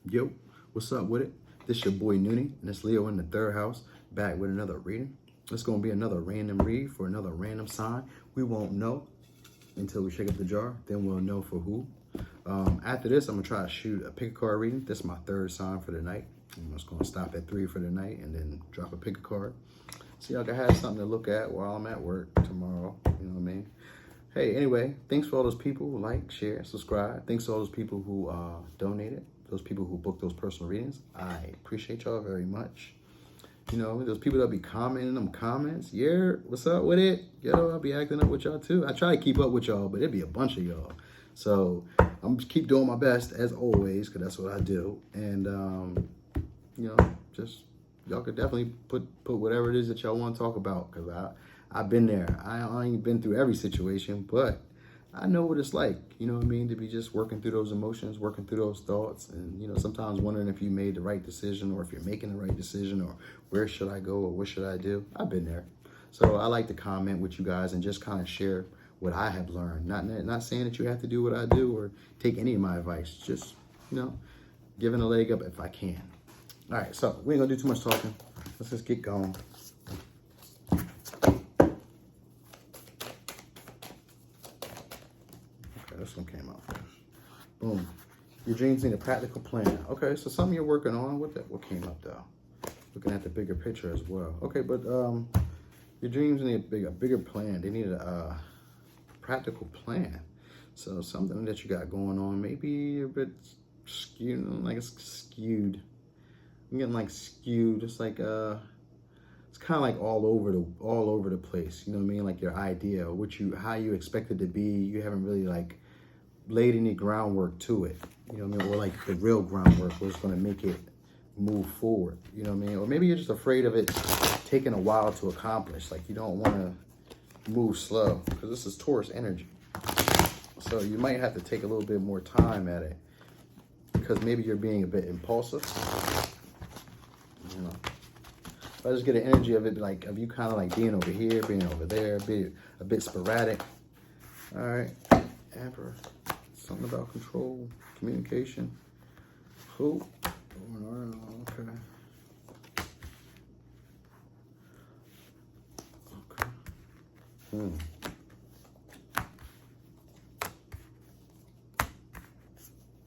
Yo, what's up with it? This your boy Noonie, and it's Leo in the third house, back with another reading. It's going to be another random read for another random sign. We won't know until we shake up the jar, then we'll know for who. After this, I'm going to try to shoot a pick a card reading. This is my third sign for the night. I'm just going to stop at 3 for the night and then drop a pick a card. So y'all can have something to look at while I'm at work tomorrow, you know what I mean? Hey, anyway, thanks for all those people who like, share, subscribe. Thanks to all those people who donated, those people who booked those personal readings. I appreciate y'all very much. You know, those people that be commenting them comments. Yeah, what's up with it? Yo, I'll be acting up with y'all too. I try to keep up with y'all, but it'd be a bunch of y'all. So I'm just keep doing my best as always, because that's what I do. And, you know, just y'all could definitely put whatever it is that y'all want to talk about, because I've been there. I ain't been through every situation, but I know what it's like, you know what I mean, to be just working through those emotions, working through those thoughts, and, you know, sometimes wondering if you made the right decision or if you're making the right decision or where should I go or what should I do. I've been there. So I like to comment with you guys and just kind of share what I have learned. Not saying that you have to do what I do or take any of my advice. Just, you know, giving a leg up if I can. All right, so we ain't gonna do too much talking. Let's just get going. This one came out first. Boom. Your dreams need a practical plan. Okay, so something you're working on. What came up though? Looking at the bigger picture as well. Okay, but your dreams need a bigger plan. They need a practical plan. So something that you got going on, maybe a bit skewed, like it's skewed. I'm getting like skewed. It's like it's kind of like all over the place. You know what I mean? Like your idea, how you expect it to be. You haven't really like laid any groundwork to it, you know what I mean, or like the real groundwork was going to make it move forward, you know what I mean, or maybe you're just afraid of it taking a while to accomplish, like you don't want to move slow, because this is Taurus energy, so you might have to take a little bit more time at it, because maybe you're being a bit impulsive, you know. I just get an energy of it, like of you kind of like being over here, being over there, being a bit sporadic. All right, Emperor. Something about control, communication. Who? Okay.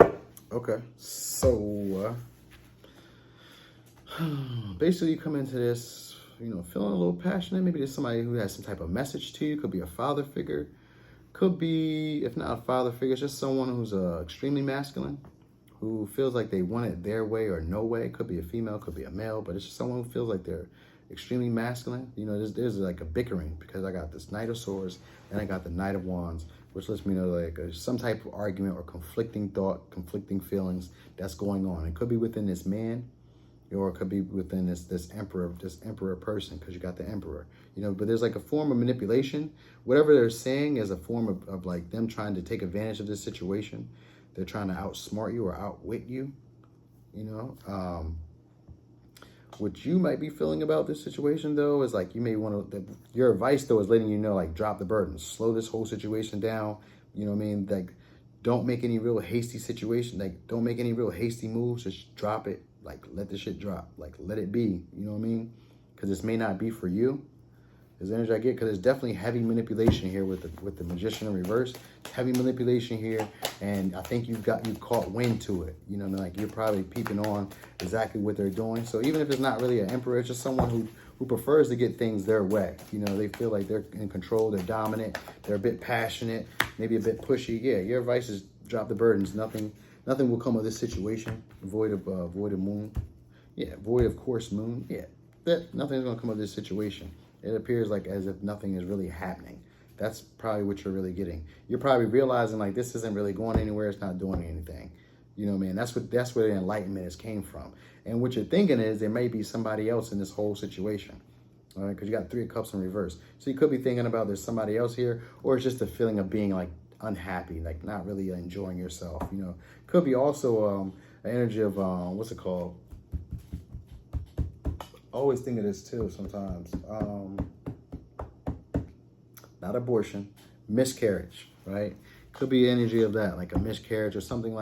Okay. Okay. So, basically you come into this, you know, feeling a little passionate. Maybe there's somebody who has some type of message to you. Could be a father figure. Could be, if not a father figure, it's just someone who's extremely masculine, who feels like they want it their way or no way. Could be a female, could be a male, but it's just someone who feels like they're extremely masculine. You know, there's like a bickering, because I got this Knight of Swords and I got the Knight of Wands, which lets me know like some type of argument or conflicting thought, conflicting feelings that's going on. It could be within this man, or it could be within this emperor person, because you got the Emperor, you know. But there's like a form of manipulation. Whatever they're saying is a form of like them trying to take advantage of this situation. They're trying to outsmart you or outwit you, you know. What you might be feeling about this situation though is like you may want to, your advice though is letting you know, like, drop the burden, slow this whole situation down, you know what I mean, like don't make any real hasty situation, like don't make any real hasty moves, just drop it. Like, let the shit drop. Like, let it be. You know what I mean? Because this may not be for you. There's energy I get, because there's definitely heavy manipulation here with the Magician in reverse. Heavy manipulation here, and I think you caught wind to it. You know, like you're probably peeping on exactly what they're doing. So even if it's not really an emperor, it's just someone who prefers to get things their way. You know, they feel like they're in control, they're dominant, they're a bit passionate, maybe a bit pushy. Yeah, your advice is drop the burdens. Nothing will come of this situation. Void of moon. Yeah, void of course moon. Yeah, nothing's gonna come of this situation. It appears like as if nothing is really happening. That's probably what you're really getting. You're probably realizing like this isn't really going anywhere. It's not doing anything. You know what I mean? That's where the enlightenment has came from. And what you're thinking is there may be somebody else in this whole situation. All right, because you got 3 of Cups in reverse. So you could be thinking about there's somebody else here, or it's just a feeling of being like unhappy, like not really enjoying yourself. You know, could be also an energy of what's it called? I always think of this too sometimes. Not abortion, miscarriage, right? Could be energy of that, like a miscarriage or something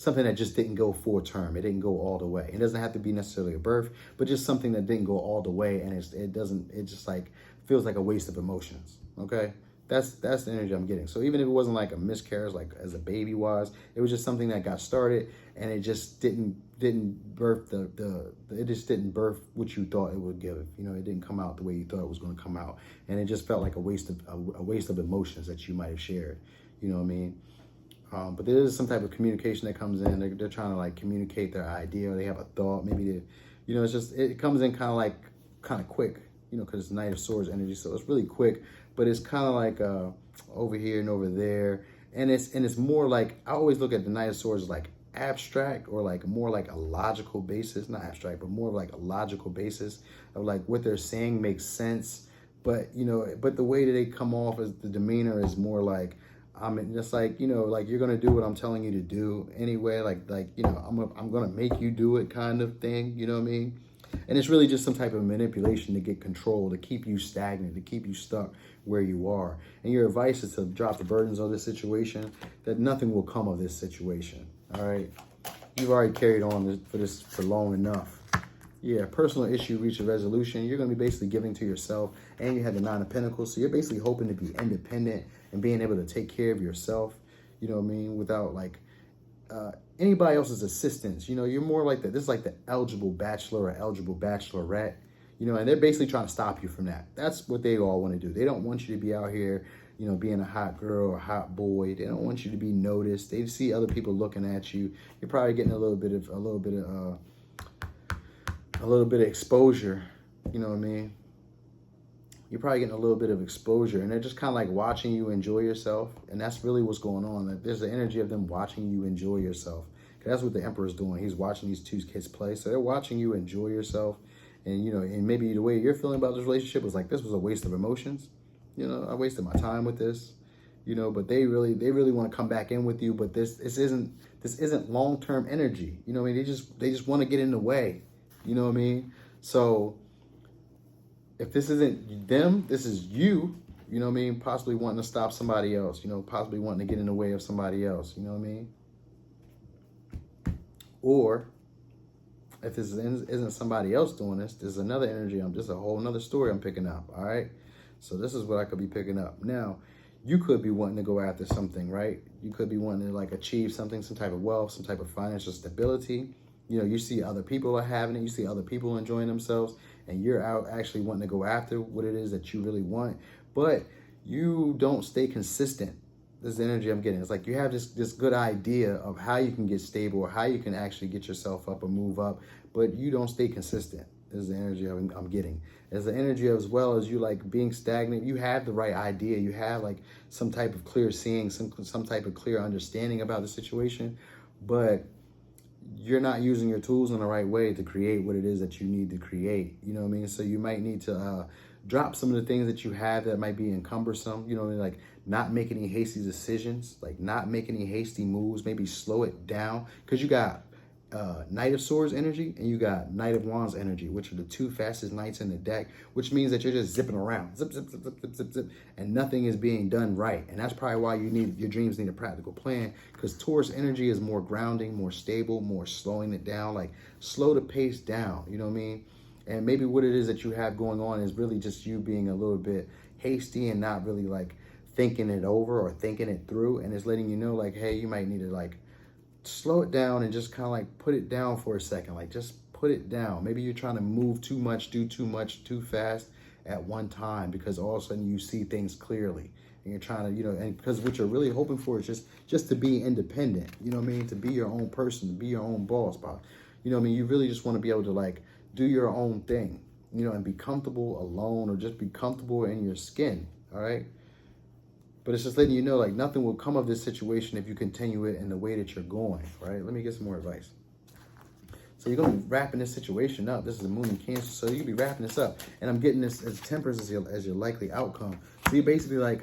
something that just didn't go full term. It didn't go all the way. It doesn't have to be necessarily a birth, but just something that didn't go all the way, and it just like feels like a waste of emotions. Okay, that's the energy I'm getting. So even if it wasn't like a miscarriage, like as a baby was, it was just something that got started, and it just didn't birth it just didn't birth what you thought it would give. You know, it didn't come out the way you thought it was going to come out, and it just felt like a waste of emotions that you might have shared. You know what I mean? But there is some type of communication that comes in. They're trying to like communicate their idea, or they have a thought. Maybe they, you know, it comes in kind of quick, you know, because it's Knight of Swords energy, so it's really quick. But it's kind of like over here and over there, and it's more like, I always look at the Knight of Swords as like abstract, or like more like a logical basis, not abstract, but more like a logical basis of like what they're saying makes sense. But you know, but the way that they come off as the demeanor is more like, just like, you know, like you're gonna do what I'm telling you to do anyway. Like you know, I'm gonna make you do it, kind of thing. You know what I mean? And it's really just some type of manipulation to get control, to keep you stagnant, to keep you stuck where you are. And your advice is to drop the burdens of this situation. That nothing will come of this situation. All right, you've already carried on for long enough. Yeah, personal issue reach a resolution. You're going to be basically giving to yourself, and you have the Nine of Pentacles. So you're basically hoping to be independent and being able to take care of yourself, you know what I mean, without like anybody else's assistance. You know, you're more like this is like the eligible bachelor or eligible bachelorette, you know, and they're basically trying to stop you from that. That's what they all want to do. They don't want you to be out here, you know, being a hot girl or hot boy. They don't want you to be noticed. They see other people looking at you. You're probably getting a little bit of exposure, you know what I mean? You're probably getting a little bit of exposure, and they're just kind of like watching you enjoy yourself, and that's really what's going on. Like, there's the energy of them watching you enjoy yourself. That's what the Emperor's doing. He's watching these two kids play, so they're watching you enjoy yourself, and you know, and maybe the way you're feeling about this relationship was like, this was a waste of emotions. You know, I wasted my time with this. You know, but they really want to come back in with you, but this isn't long-term energy. You know what I mean? They just want to get in the way. You know what I mean? So if this isn't them, this is you, you know what I mean? Possibly wanting to stop somebody else, you know, possibly wanting to get in the way of somebody else, you know what I mean? Or if this isn't somebody else doing this, there's another energy. This is a whole another story I'm picking up, all right? So this is what I could be picking up. Now, you could be wanting to go after something, right? You could be wanting to like achieve something, some type of wealth, some type of financial stability. You know, you see other people are having it. You see other people enjoying themselves, and you're out actually wanting to go after what it is that you really want, but you don't stay consistent. This is the energy I'm getting. It's like you have this good idea of how you can get stable, or how you can actually get yourself up or move up, but you don't stay consistent. This is the energy I'm getting. As the energy as well as you like being stagnant. You have the right idea. You have like some type of clear seeing, some type of clear understanding about the situation, but you're not using your tools in the right way to create what it is that you need to create. You know what I mean? So you might need to drop some of the things that you have that might be encumbersome. You know what I mean? Like not make any hasty decisions, like not make any hasty moves, maybe slow it down, because you got Knight of Swords energy and you got Knight of Wands energy, which are the two fastest knights in the deck, which means that you're just zipping around, zip, zip, zip, zip, zip, zip, zip, and nothing is being done right. And that's probably why your dreams need a practical plan, because Taurus energy is more grounding, more stable, more slowing it down, like slow the pace down, you know what I mean? And maybe what it is that you have going on is really just you being a little bit hasty and not really like thinking it over or thinking it through, and it's letting you know like, hey, you might need to like slow it down and just kind of like put it down for a second. Like just put it down. Maybe you're trying to move too much, do too much, too fast at one time, because all of a sudden you see things clearly and you're trying to, you know, and because what you're really hoping for is just to be independent, you know what I mean? To be your own person, to be your own boss, Bob. You know what I mean? You really just want to be able to like do your own thing, you know, and be comfortable alone, or just be comfortable in your skin. All right. But it's just letting you know, like, nothing will come of this situation if you continue it in the way that you're going, right? Let me get some more advice. So you're going to be wrapping this situation up. This is the Moon in Cancer, so you'll be wrapping this up. And I'm getting this as Temperance as your likely outcome. So you're basically like,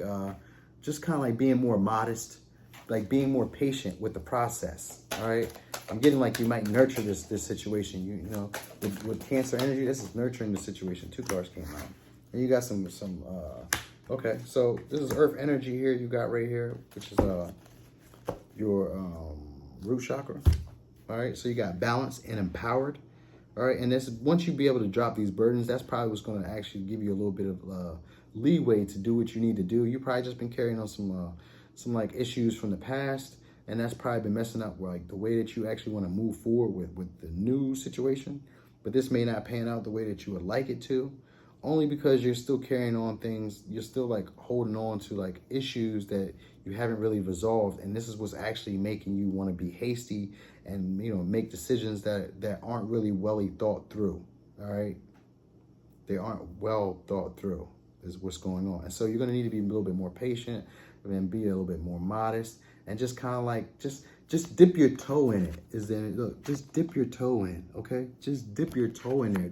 just kind of like being more modest, like being more patient with the process, all right? I'm getting like you might nurture this situation. You know, with Cancer energy, this is nurturing the situation. 2 cards came out. And you got some okay, so this is Earth energy here you got right here, which is your root chakra. All right, so you got balanced and empowered. All right, and this, once you be able to drop these burdens, that's probably what's going to actually give you a little bit of leeway to do what you need to do. You probably just been carrying on some like issues from the past, and that's probably been messing up like the way that you actually want to move forward with the new situation. But this may not pan out the way that you would like it to, only because you're still carrying on things. You're still like holding on to like issues that you haven't really resolved, and this is what's actually making you want to be hasty and, you know, make decisions that aren't really well thought through. All right, they aren't well thought through is what's going on. And so you're going to need to be a little bit more patient and be a little bit more modest, and just kind of like just dip your toe in it. Is then look, just dip your toe in, okay? Just dip your toe in there.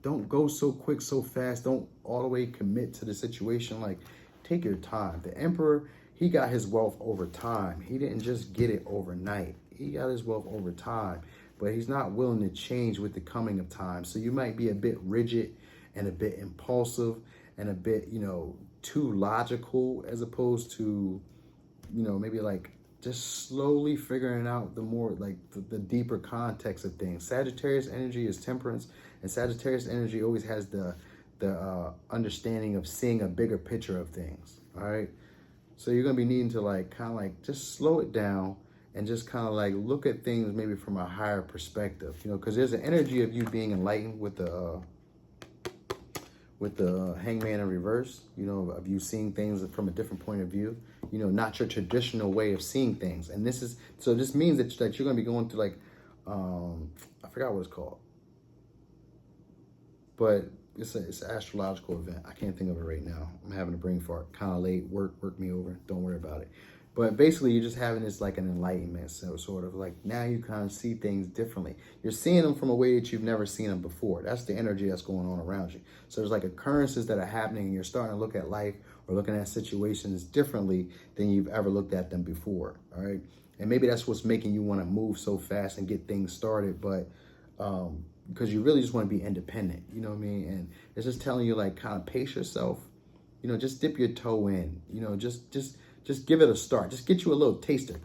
Don't go so quick, so fast. Don't all the way commit to the situation. Like, take your time. The emperor, he got his wealth over time. He didn't just get it overnight. He got his wealth over time, but he's not willing to change with the coming of time. So you might be a bit rigid and a bit impulsive and a bit, you know, too logical, as opposed to, you know, maybe like just slowly figuring out the more like the deeper context of things. Sagittarius energy is temperance, and Sagittarius energy always has the understanding of seeing a bigger picture of things. All right, so you're gonna be needing to like kind of like just slow it down and just kind of like look at things maybe from a higher perspective, you know, because there's an energy of you being enlightened with the hangman in reverse, you know, of you seeing things from a different point of view, you know, not your traditional way of seeing things. And this is, so this means that you're going to be going through like, I forgot what it's called, but it's an astrological event. I can't think of it right now. I'm having a brain fart, kind of late, work me over. Don't worry about it. But basically, you're just having this like an enlightenment, so sort of like now you kind of see things differently. You're seeing them from a way that you've never seen them before. That's the energy that's going on around you. So there's like occurrences that are happening, and you're starting to look at life or looking at situations differently than you've ever looked at them before. All right, and maybe that's what's making you want to move so fast and get things started, but because you really just want to be independent. You know what I mean? And it's just telling you like kind of pace yourself. You know, just dip your toe in. You know, just give it a start. Just get you a little taster.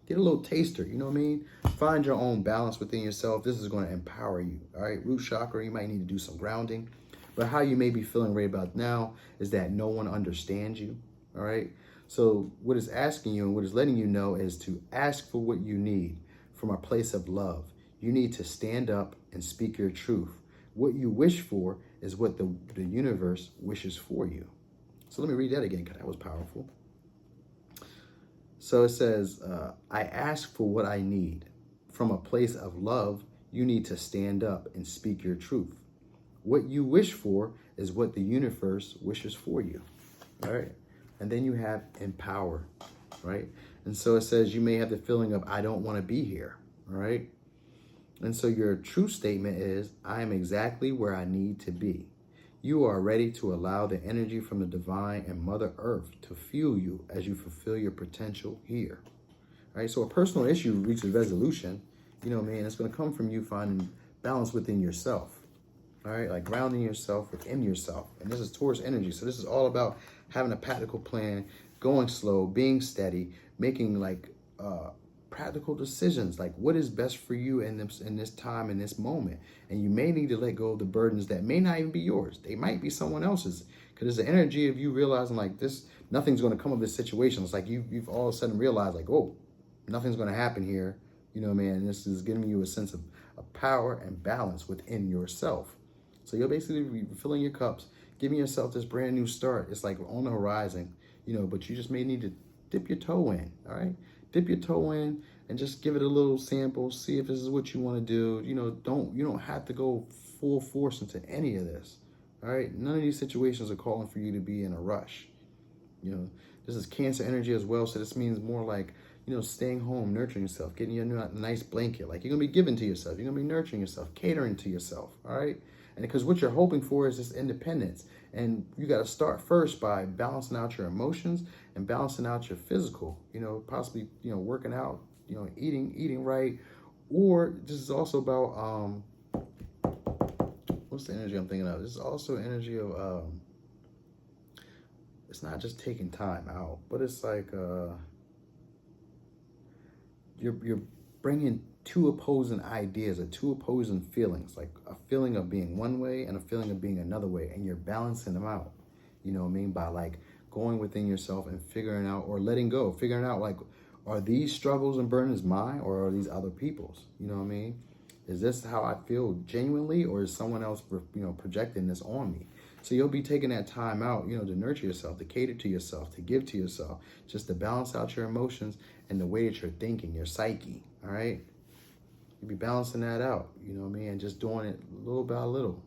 Get a little taster, you know what I mean? Find your own balance within yourself. This is going to empower you, all right? Root chakra, you might need to do some grounding. But how you may be feeling right about now is that no one understands you, all right? So what it's asking you and what it's letting you know is to ask for what you need from a place of love. You need to stand up and speak your truth. What you wish for is what the universe wishes for you. So let me read that again, because that was powerful. So it says, I ask for what I need. From a place of love, you need to stand up and speak your truth. What you wish for is what the universe wishes for you. All right. And then you have empower, right? And so it says you may have the feeling of, I don't want to be here. All right. And so your true statement is, I am exactly where I need to be. You are ready to allow the energy from the divine and Mother Earth to fuel you as you fulfill your potential here. All right, so a personal issue reaches resolution, you know what I mean? It's going to come from you finding balance within yourself. All right, like grounding yourself within yourself. And this is Taurus energy. So this is all about having a practical plan, going slow, being steady, making like practical decisions, like what is best for you in this time, in this moment. And you may need to let go of the burdens that may not even be yours. They might be someone else's, because there's the energy of you realizing like this, nothing's going to come of this situation. It's like you've all of a sudden realized like, oh, nothing's going to happen here. You know what I mean? And this is giving you a sense of power and balance within yourself. So you'll basically be filling your cups, giving yourself this brand new start. It's like on the horizon, you know, but you just may need to dip your toe in, all right? Dip your toe in and just give it a little sample. See if this is what you want to do. You know, you don't have to go full force into any of this. All right. None of these situations are calling for you to be in a rush. You know, this is Cancer energy as well. So this means more like, you know, staying home, nurturing yourself, getting you a nice blanket. Like you're going to be giving to yourself. You're going to be nurturing yourself, catering to yourself. All right. And because what you're hoping for is this independence. And you got to start first by balancing out your emotions and balancing out your physical, you know, possibly, you know, working out, you know, eating right. Or this is also about, what's the energy I'm thinking of? This is also energy of, it's not just taking time out, but it's like, you're bringing two opposing ideas or two opposing feelings, like a feeling of being one way and a feeling of being another way, and you're balancing them out. You know what I mean? By like going within yourself and figuring out, or letting go, figuring out like, are these struggles and burdens mine, or are these other people's? You know what I mean? Is this how I feel genuinely, or is someone else, projecting this on me? So you'll be taking that time out, to nurture yourself, to cater to yourself, to give to yourself, just to balance out your emotions and the way that you're thinking, your psyche, all right? You'll be balancing that out, you know what I mean? And just doing it little by little.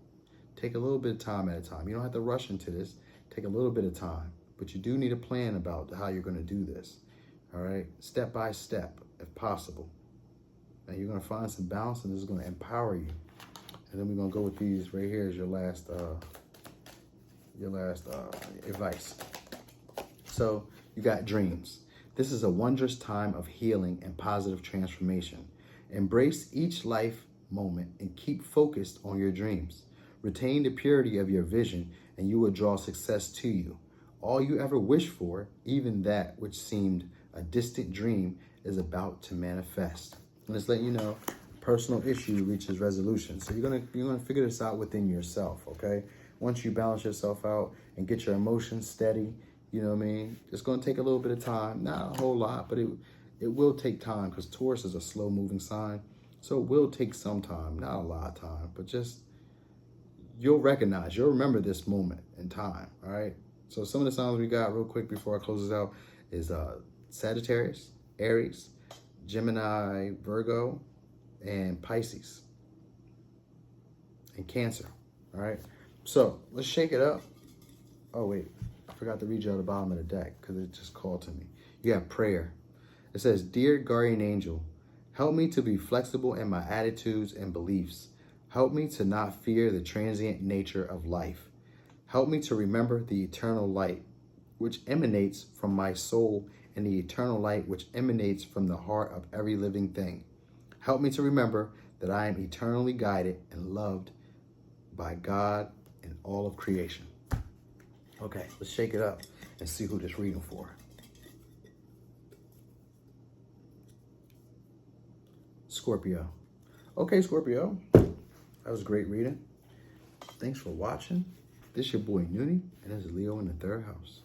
Take a little bit of time at a time. You don't have to rush into this. Take a little bit of time. But you do need a plan about how you're going to do this, all right? Step by step, if possible. And you're going to find some balance, and this is going to empower you. And then we're going to go with these right here as your last advice. So you got dreams. This is a wondrous time of healing and positive transformation. Embrace each life moment and keep focused on your dreams. Retain the purity of your vision, and you will draw success to you. All you ever wished for, even that which seemed a distant dream, is about to manifest. And just let you know, personal issue reaches resolution. So you're gonna figure this out within yourself, okay? Once you balance yourself out and get your emotions steady, you know what I mean? It's gonna take a little bit of time, not a whole lot, but it will take time, because Taurus is a slow moving sign. So it will take some time, not a lot of time, but just, you'll remember this moment in time, all right? So some of the signs we got real quick before I close this out is Sagittarius, Aries, Gemini, Virgo, and Pisces, and Cancer, all right? So let's shake it up. Oh, wait, I forgot to read you at the bottom of the deck because it just called to me. You have prayer. It says, Dear Guardian Angel, help me to be flexible in my attitudes and beliefs. Help me to not fear the transient nature of life. Help me to remember the eternal light, which emanates from my soul, and the eternal light, which emanates from the heart of every living thing. Help me to remember that I am eternally guided and loved by God and all of creation. Okay, let's shake it up and see who this reading for. Scorpio. Okay, Scorpio. That was a great reading. Thanks for watching. This is your boy Noonie, and this is Leo in the 3rd house.